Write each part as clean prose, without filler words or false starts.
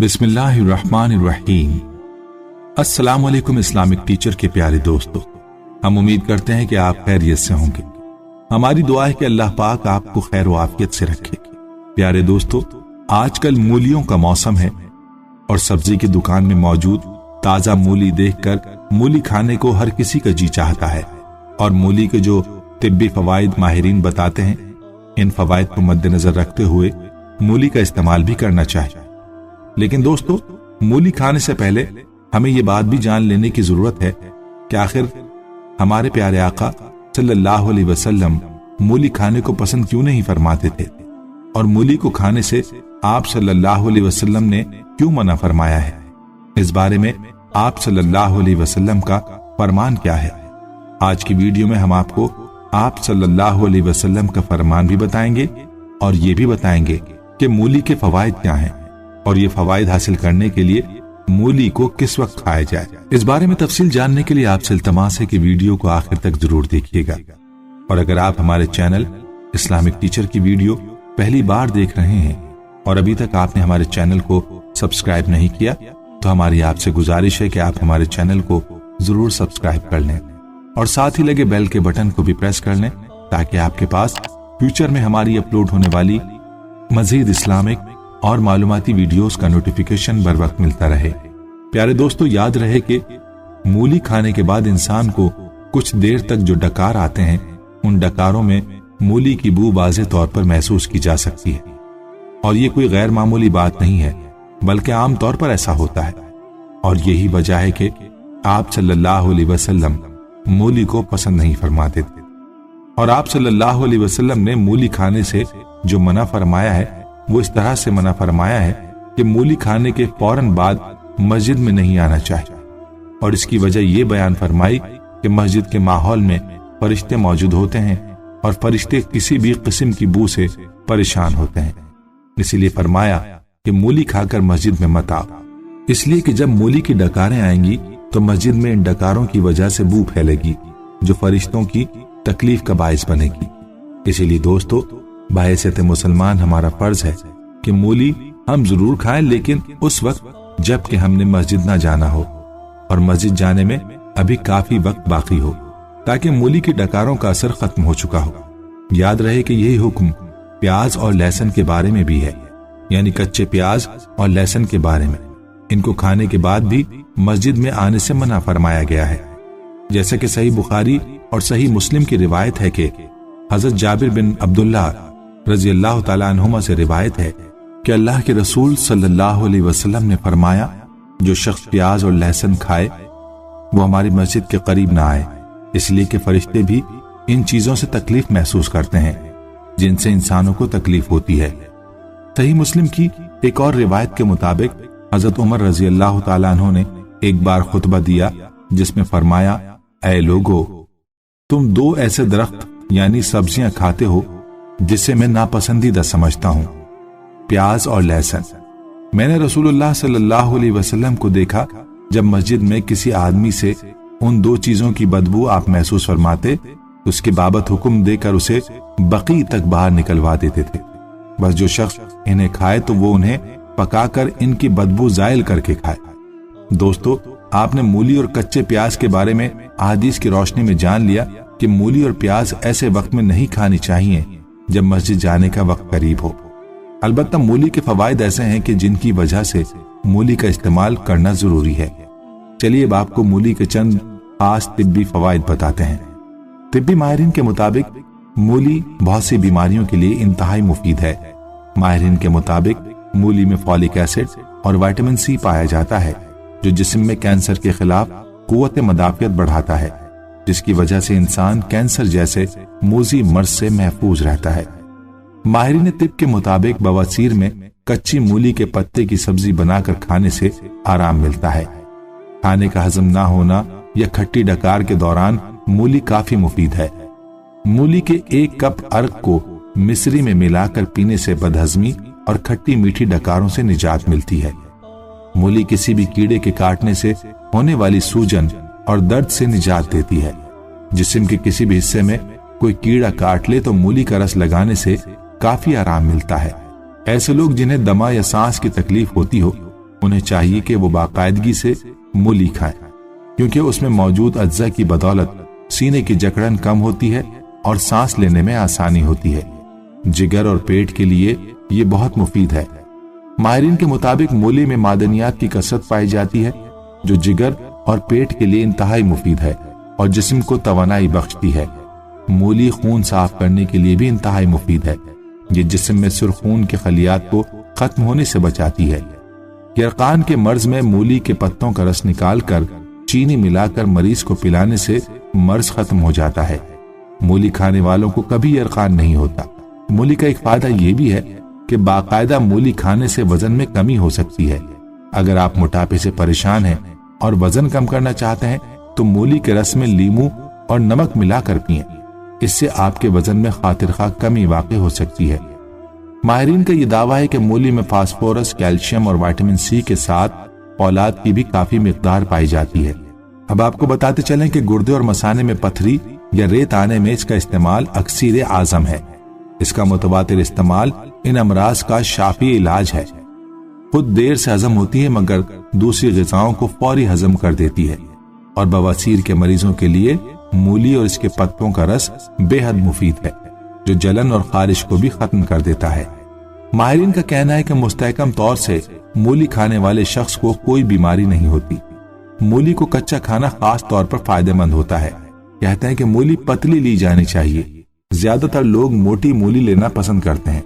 बिस्मिल्लाहिर्रहमानिर्रहीम। अस्सलाम वालेकुम इस्लामिक टीचर के प्यारे दोस्तों, हम उम्मीद करते हैं कि आप खैरियत से होंगे। हमारी दुआ है कि अल्लाह पाक आपको खैर व आफियत से रखे। प्यारे दोस्तों, आजकल मूलियों का मौसम है और सब्जी की दुकान में मौजूद ताजा मूली देखकर मूली खाने को हर किसी का जी चाहता है। और मूली के जो तिब्बी फवाइद माहिरीन बताते हैं, इन फवाइद को मद्देनजर रखते हुए मूली का इस्तेमाल भी करना चाहिए। लेकिन दोस्तों, मूली खाने से पहले हमें यह बात भी जान लेने की जरूरत है कि आखिर हमारे प्यारे आका सल्लल्लाहु अलैहि वसल्लम मूली खाने को पसंद क्यों नहीं फरमाते थे, और मूली को खाने से आप सल्लल्लाहु अलैहि वसल्लम ने क्यों मना फरमाया है। इस बारे में आप सल्लल्लाहु अलैहि वसल्लम का फरमान क्या है। आज की वीडियो में हम आपको आप सल्लल्लाहु अलैहि वसल्लम का फरमान भी बताएंगे और ये भी बताएंगे कि मूली के फवाइद क्या हैं और ये फवाइद हासिल करने के लिए मूली को किस वक्त खाया जाए। इस बारे में तफसील जानने के लिए आपसे इल्तमास है कि वीडियो को आखिर तक जरूर देखिएगा। और अगर आप हमारे चैनल इस्लामिक टीचर की वीडियो पहली बार देख रहे हैं और अभी तक आपने हमारे चैनल को सब्सक्राइब नहीं किया, तो हमारी आपसे गुजारिश है कि आप हमारे चैनल को जरूर सब्सक्राइब कर लें और साथ ही लगे बेल के बटन को भी प्रेस कर लें, ताकि आपके पास फ्यूचर में हमारी अपलोड होने वाली मजीद इस्लामिक और मालूमाती वीडियोस का नोटिफिकेशन बर वक्त मिलता रहे। प्यारे दोस्तों, याद रहे कि मूली खाने के बाद इंसान को कुछ देर तक जो डकार आते हैं, उन डकारों में मूली की बू वाज़ेह तौर पर महसूस की जा सकती है। और ये कोई गैर मामूली बात नहीं है, बल्कि आम तौर पर ऐसा होता है। और यही वजह है कि आप सल्लल्लाहु अलैहि वसल्लम मूली को पसंद नहीं फरमाते थे। और आप सल्लल्लाहु अलैहि वसल्लम ने मूली खाने से जो मना फरमाया है, वो इस तरह से मना फरमाया है कि मूली खाने के फौरन बाद मस्जिद में नहीं आना चाहिए। और इसकी वजह ये बयान फरमाई कि मस्जिद के माहौल में फरिश्ते मौजूद होते हैं और फरिश्ते किसी भी किस्म की बू से परेशान होते हैं। इसीलिए फरमाया कि मूली खाकर मस्जिद में मत आओ, इसलिए कि जब मूली की डकारें आएंगी तो मस्जिद में इन डकारों की वजह से बू फैलेगी, जो फरिश्तों की तकलीफ का बायस बनेगी। इसीलिए दोस्तों, बायसेत मुसलमान हमारा फर्ज है कि मूली हम जरूर खाएं, लेकिन उस वक्त जब कि हमने मस्जिद ना जाना हो और मस्जिद जाने में अभी काफी वक्त बाकी हो, ताकि मूली की डकारों का असर खत्म हो चुका हो। याद रहे कि यही हुक्म प्याज और लहसुन के बारे में भी है, यानी कच्चे प्याज और लहसुन के बारे में। इनको खाने के बाद भी मस्जिद में आने से मना फरमाया गया है। जैसे कि सही बुखारी और सही मुस्लिम की रिवायत है कि हजरत जाबिर बिन अब्दुल्ला रजी अल्लाह तआला अन्हुमा से रिवायत है कि अल्लाह के रसूल सल्लल्लाहु अलैहि वसल्लम ने फरमाया, जो शख्स प्याज और लहसुन खाए वो हमारी मस्जिद के करीब ना आए, इसलिए कि फरिश्ते भी इन चीजों से तकलीफ महसूस करते हैं जिनसे इंसानों को तकलीफ होती है। सही मुस्लिम की एक और रिवायत के मुताबिक हजरत उमर रजी अल्लाह तआला अन्हु ने एक बार खुतबा दिया जिसमें फरमाया, ऐ लोगो, तुम दो ऐसे दरख्त यानी सब्जियां खाते हो जिसे मैं नापसंदीदा समझता हूं, प्याज और लहसुन। मैंने रसूलुल्लाह सल्लल्लाहु अलैहि वसल्लम को देखा जब मस्जिद में किसी आदमी से उन दो चीजों की बदबू आप महसूस फरमाते, उसके बाबत हुक्म देकर उसे बकी तक बाहर निकलवा देते थे। बस जो शख्स इन्हें खाए तो वो उन्हें पकाकर इनकी बदबू जायल करके खाए। दोस्तों, आपने मूली और कच्चे प्याज के बारे में अहादीस की रोशनी में जान लिया कि मूली और प्याज ऐसे वक्त में नहीं खानी चाहिए जब मस्जिद जाने का वक्त करीब हो। अलबत्ता मूली के फवाइद ऐसे हैं कि जिनकी वजह से मूली का इस्तेमाल करना जरूरी है। चलिए अब आपको मूली के चंद खास तिब्बी फवाइद बताते हैं। तिब्बी माहिरीन के मुताबिक मूली बहुत सी बीमारियों के लिए इंतहाई मुफीद है। माहिरीन के मुताबिक मूली में फॉलिक एसिड और विटामिन सी पाया जाता है, जो जिस्म में कैंसर के खिलाफ कुव्वत मदाफियत बढ़ाता है, जिसकी वजह से इंसान कैंसर जैसे मूजी मर्ज से महफूज रहता है। माहिरीन तिब के मुताबिक बवासीर में कच्ची मूली के पत्ते की सब्जी बनाकर खाने से आराम मिलता है। खाने का हजम ना होना या खट्टी डकार के दौरान मूली काफी मुफीद है। मूली के एक कप अर्क को मिश्री में मिलाकर पीने से बदहजमी और खट्टी मीठी डकारों से निजात मिलती है। मूली किसी भी कीड़े के काटने से होने वाली सूजन और दर्द से निजात देती है। जिस्म के किसी भी हिस्से में कोई कीड़ा काट ले तो मूली का रस लगाने से काफी आराम मिलता है। ऐसे लोग जिन्हें दमा या सांस की तकलीफ होती हो, انہیں چاہیے کہ وہ باقاعدگی سے مولی کھائیں، کیونکہ اس میں موجود اجزاء کی بدولت سینے کی جکڑن کم ہوتی ہے اور سانس لینے میں آسانی ہوتی ہے۔ جگر اور پیٹ کے لیے یہ بہت مفید ہے۔ ماہرین کے مطابق مولی میں معدنیات کی کثرت پائی جاتی ہے جو جگر اور پیٹ کے لیے انتہائی مفید ہے اور جسم کو توانائی بخشتی ہے۔ مولی خون صاف کرنے کے لیے بھی انتہائی مفید ہے۔ یہ جسم میں سرخون کے خلیات کو ختم ہونے سے بچاتی ہے۔ یرقان کے مرض میں مولی کے پتوں کا رس نکال کر چینی ملا کر مریض کو پلانے سے مرض ختم ہو جاتا ہے۔ مولی کھانے والوں کو کبھی یرقان نہیں ہوتا۔ مولی کا ایک فائدہ یہ بھی ہے کہ باقاعدہ مولی کھانے سے وزن میں کمی ہو سکتی ہے۔ اگر آپ موٹاپے سے پریشان ہیں اور وزن کم کرنا چاہتے ہیں تو مولی کے رس میں لیموں اور نمک ملا کر پئیں۔ اس سے آپ کے وزن میں خاطر خواہ کمی واقع ہو سکتی ہے۔ ماہرین کا یہ دعویٰ ہے کہ مولی میں فاسفورس، کیلشیم اور وٹامن سی کے ساتھ فولاد کی بھی کافی مقدار پائی جاتی ہے۔ اب آپ کو بتاتے چلیں کہ گردے اور مثانے میں پتھری یا ریت آنے میں اس کا استعمال اکثیر اعظم ہے۔ اس کا متواتر استعمال ان امراض کا شافی علاج ہے۔ خود دیر سے ہضم ہوتی ہے مگر دوسری غذاؤں کو فوری ہضم کر دیتی ہے، اور بواسیر کے مریضوں کے لیے مولی اور اس کے پتوں کا رس بے حد مفید ہے جو جلن اور خارش کو بھی ختم کر دیتا ہے۔ ماہرین کا کہنا ہے کہ مستحکم طور سے مولی کھانے والے شخص کو کوئی بیماری نہیں ہوتی۔ مولی کو کچا کھانا خاص طور پر فائدہ مند ہوتا ہے۔ کہتے ہیں کہ مولی پتلی لی جانی چاہیے۔ زیادہ تر لوگ موٹی مولی لینا پسند کرتے ہیں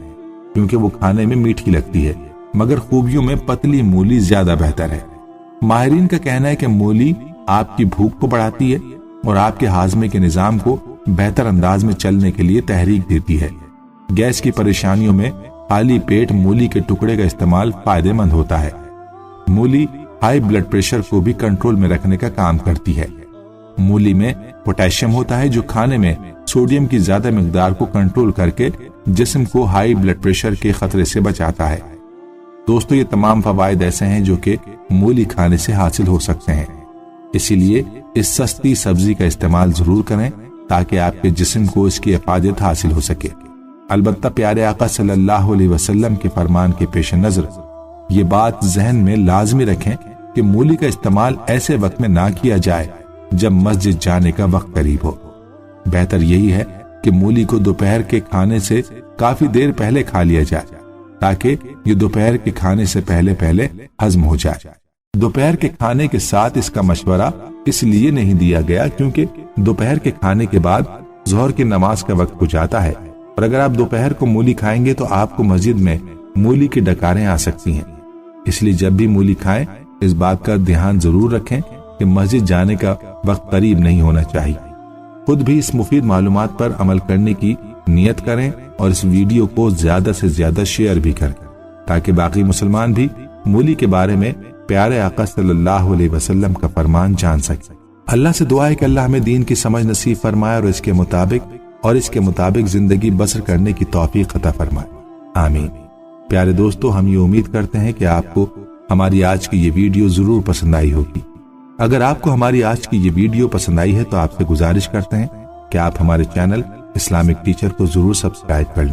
کیونکہ وہ کھانے میں میٹھی لگتی ہے، مگر خوبیوں میں پتلی مولی زیادہ بہتر ہے۔ ماہرین کا کہنا ہے کہ مولی آپ کی بھوک کو بڑھاتی ہے اور آپ کے ہاضمے کے نظام کو بہتر انداز میں چلنے کے لیے تحریک دیتی ہے۔ گیس کی پریشانیوں میں خالی پیٹ مولی کے ٹکڑے کا استعمال فائدہ مند ہوتا ہے۔ مولی ہائی بلڈ پریشر کو بھی کنٹرول میں رکھنے کا کام کرتی ہے۔ مولی میں پوٹاشیم ہوتا ہے جو کھانے میں سوڈیم کی زیادہ مقدار کو کنٹرول کر کے جسم کو ہائی بلڈ پریشر کے خطرے سے بچاتا ہے۔ دوستو، یہ تمام فوائد ایسے ہیں جو کہ مولی کھانے سے حاصل ہو سکتے ہیں، اسی لیے اس سستی سبزی کا استعمال ضرور کریں تاکہ آپ کے جسم کو اس کی افادیت حاصل ہو سکے۔ البتہ پیارے آقا صلی اللہ علیہ وسلم کے فرمان کے پیش نظر یہ بات ذہن میں لازمی رکھیں کہ مولی کا استعمال ایسے وقت میں نہ کیا جائے جب مسجد جانے کا وقت قریب ہو۔ بہتر یہی ہے کہ مولی کو دوپہر کے کھانے سے کافی دیر پہلے کھا لیا جائے تاکہ یہ دوپہر کے کھانے سے پہلے ہضم ہو جائے۔ دوپہر کے کھانے کے ساتھ اس کا مشورہ اس لیے نہیں دیا گیا کیونکہ دوپہر کے کھانے کے بعد ظہر کی نماز کا وقت ہو جاتا ہے، اور اگر آپ دوپہر کو مولی کھائیں گے تو آپ کو مسجد میں مولی کی ڈکاریں آ سکتی ہیں۔ اس لیے جب بھی مولی کھائیں اس بات کا دھیان ضرور رکھیں کہ مسجد جانے کا وقت قریب نہیں ہونا چاہیے۔ خود بھی اس مفید معلومات پر عمل کرنے کی نیت کریں اور اس ویڈیو کو زیادہ سے زیادہ شیئر بھی کریں تاکہ باقی مسلمان بھی مولی کے بارے میں پیارے آقا صلی اللہ علیہ وسلم کا فرمان جان سکیں۔ اللہ سے دعا ہے کہ اللہ ہمیں دین کی سمجھ نصیب فرمائے اور اس کے مطابق زندگی بسر کرنے کی توفیق عطا فرمائے، آمین۔ پیارے دوستو، ہم یہ امید کرتے ہیں کہ آپ کو ہماری آج کی یہ ویڈیو ضرور پسند آئی ہوگی۔ اگر آپ کو ہماری آج کی یہ ویڈیو پسند آئی ہے تو آپ سے گزارش کرتے ہیں کہ آپ ہمارے چینل اسلامک ٹیچر کو ضرور سبسکرائب کر لیں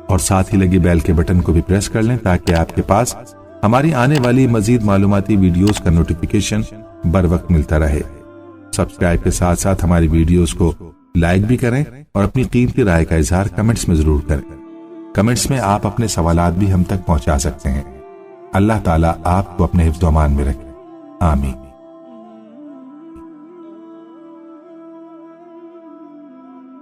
اور ساتھ ہی لگی بیل کے بٹن کو بھی پریس کر لیں تاکہ آپ کے پاس ہماری آنے والی مزید معلوماتی ویڈیوز کا نوٹیفیکیشن بر وقت ملتا رہے۔ سبسکرائب کے ساتھ ساتھ ہماری ویڈیوز کو لائک بھی کریں اور اپنی قیمتی رائے کا اظہار کمنٹس میں ضرور کریں۔ کمنٹس میں آپ اپنے سوالات بھی ہم تک پہنچا سکتے ہیں۔ اللہ تعالیٰ آپ کو اپنے حفظ و امان میں رکھے، آمین۔